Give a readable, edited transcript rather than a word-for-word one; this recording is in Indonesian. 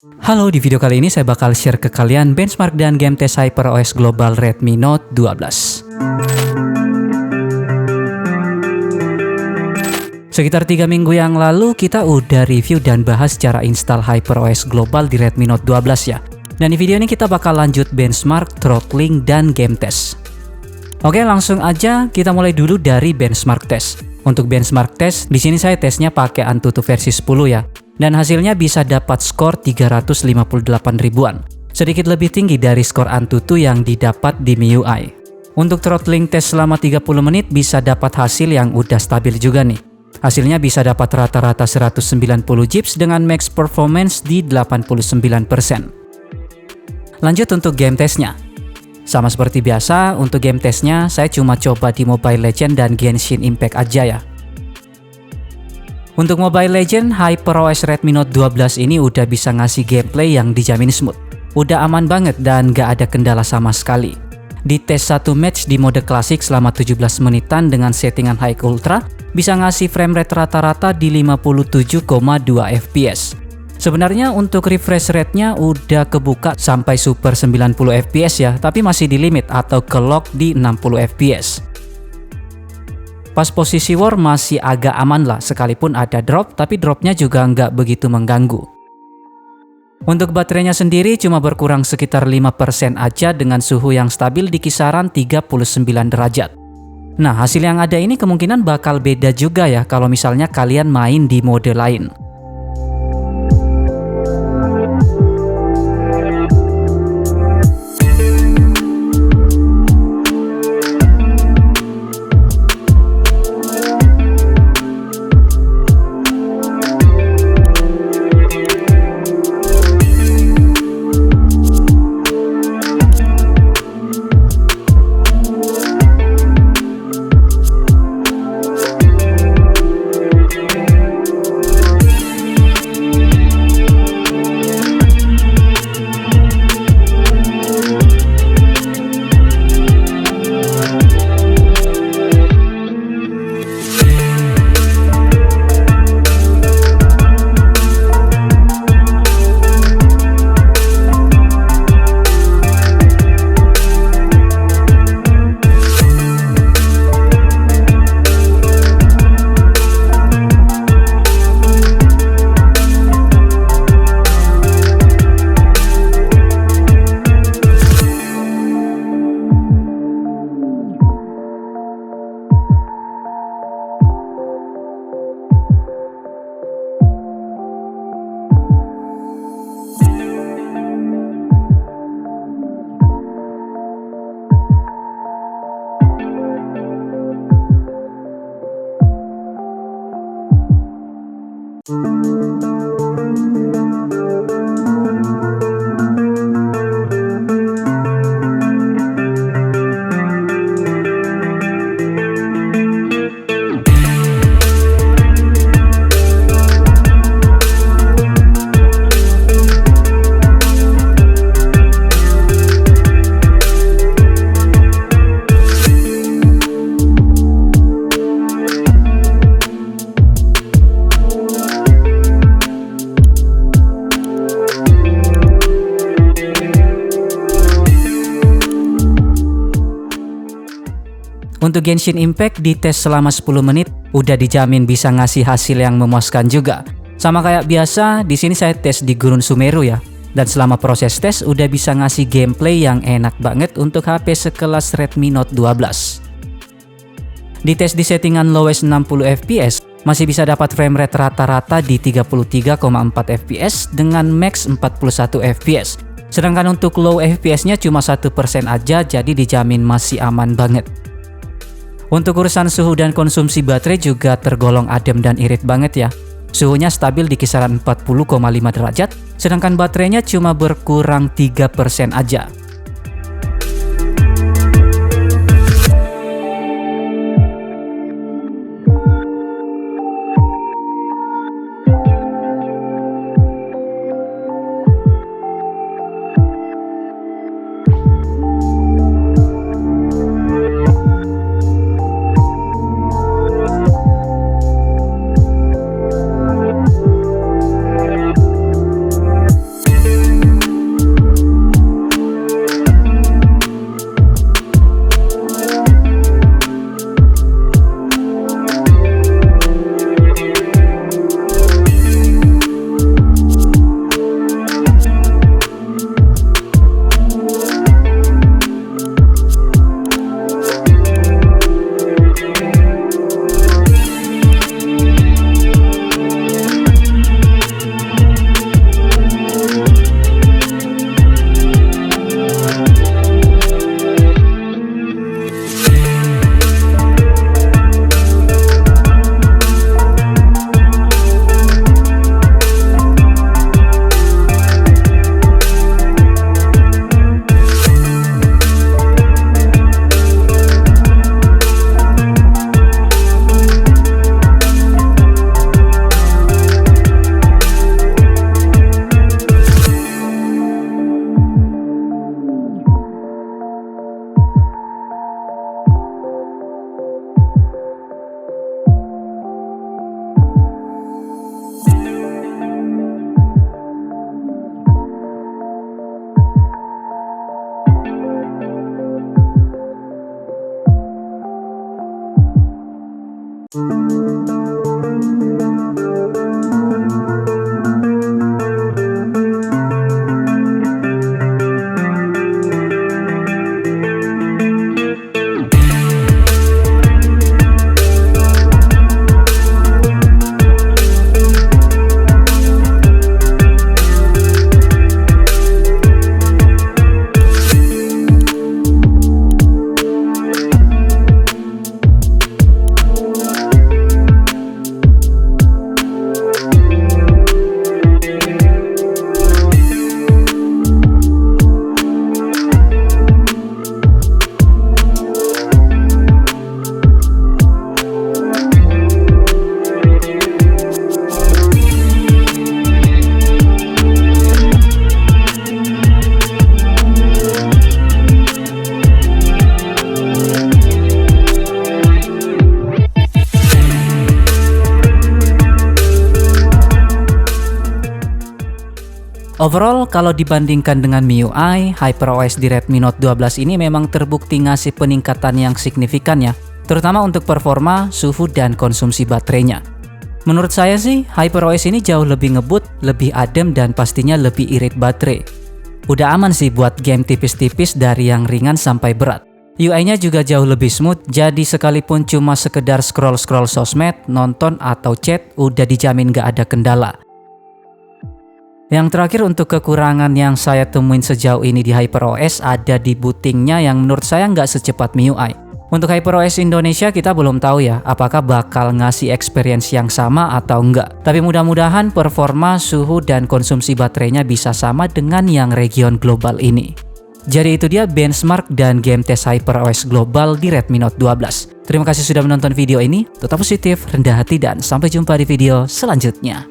Halo, di video kali ini saya bakal share ke kalian benchmark dan game test HyperOS Global Redmi Note 12. Sekitar 3 minggu yang lalu kita udah review dan bahas cara install HyperOS Global di Redmi Note 12 ya. Dan di video ini kita bakal lanjut benchmark, throttling, dan game test. Oke, langsung aja kita mulai dulu dari benchmark test. Untuk benchmark test, di sini saya tesnya pakai Antutu versi 10 ya. Dan hasilnya bisa dapat skor 358 ribuan. Sedikit lebih tinggi dari skor Antutu yang didapat di MIUI. Untuk throttling test selama 30 menit bisa dapat hasil yang udah stabil juga nih. Hasilnya bisa dapat rata-rata 190 Gps dengan max performance di 89%. Lanjut untuk game testnya. Sama seperti biasa, untuk game testnya saya cuma coba di Mobile Legends dan Genshin Impact aja ya. Untuk Mobile Legends, HyperOS Redmi Note 12 ini udah bisa ngasih gameplay yang dijamin smooth. Udah aman banget dan gak ada kendala sama sekali. Di tes satu match di mode klasik selama 17 menitan dengan settingan High Ultra, bisa ngasih frame rate rata-rata di 57,2 fps. Sebenarnya untuk refresh rate-nya udah kebuka sampai super 90 fps ya, tapi masih di limit atau ke lock di 60 fps. Pas posisi war masih agak aman lah, sekalipun ada drop, tapi dropnya juga nggak begitu mengganggu. Untuk baterainya sendiri cuma berkurang sekitar 5% aja dengan suhu yang stabil di kisaran 39 derajat. Nah, hasil yang ada ini kemungkinan bakal beda juga ya kalau misalnya kalian main di mode lain. Untuk Genshin Impact di tes selama 10 menit udah dijamin bisa ngasih hasil yang memuaskan juga. Sama kayak biasa, di sini saya tes di Gurun Sumeru ya. Dan selama proses tes udah bisa ngasih gameplay yang enak banget untuk HP sekelas Redmi Note 12. Di tes di settingan lowest 60 fps masih bisa dapat frame rate rata-rata di 33,4 fps dengan max 41 fps. Sedangkan untuk low fps-nya cuma 1% aja, jadi dijamin masih aman banget. Untuk urusan suhu dan konsumsi baterai juga tergolong adem dan irit banget ya. Suhunya stabil di kisaran 40,5 derajat, sedangkan baterainya cuma berkurang 3% aja. Overall, kalau dibandingkan dengan MIUI, HyperOS di Redmi Note 12 ini memang terbukti ngasih peningkatan yang signifikan ya, terutama untuk performa, suhu, dan konsumsi baterainya. Menurut saya sih, HyperOS ini jauh lebih ngebut, lebih adem, dan pastinya lebih irit baterai. Udah aman sih buat game tipis-tipis dari yang ringan sampai berat. UI-nya juga jauh lebih smooth, jadi sekalipun cuma sekedar scroll-scroll sosmed, nonton, atau chat, udah dijamin gak ada kendala. Yang terakhir untuk kekurangan yang saya temuin sejauh ini di HyperOS ada di bootingnya yang menurut saya nggak secepat MIUI. Untuk HyperOS Indonesia kita belum tahu ya apakah bakal ngasih experience yang sama atau enggak. Tapi mudah-mudahan performa, suhu, dan konsumsi baterainya bisa sama dengan yang region global ini. Jadi itu dia benchmark dan game test HyperOS global di Redmi Note 12. Terima kasih sudah menonton video ini, tetap positif, rendah hati, dan sampai jumpa di video selanjutnya.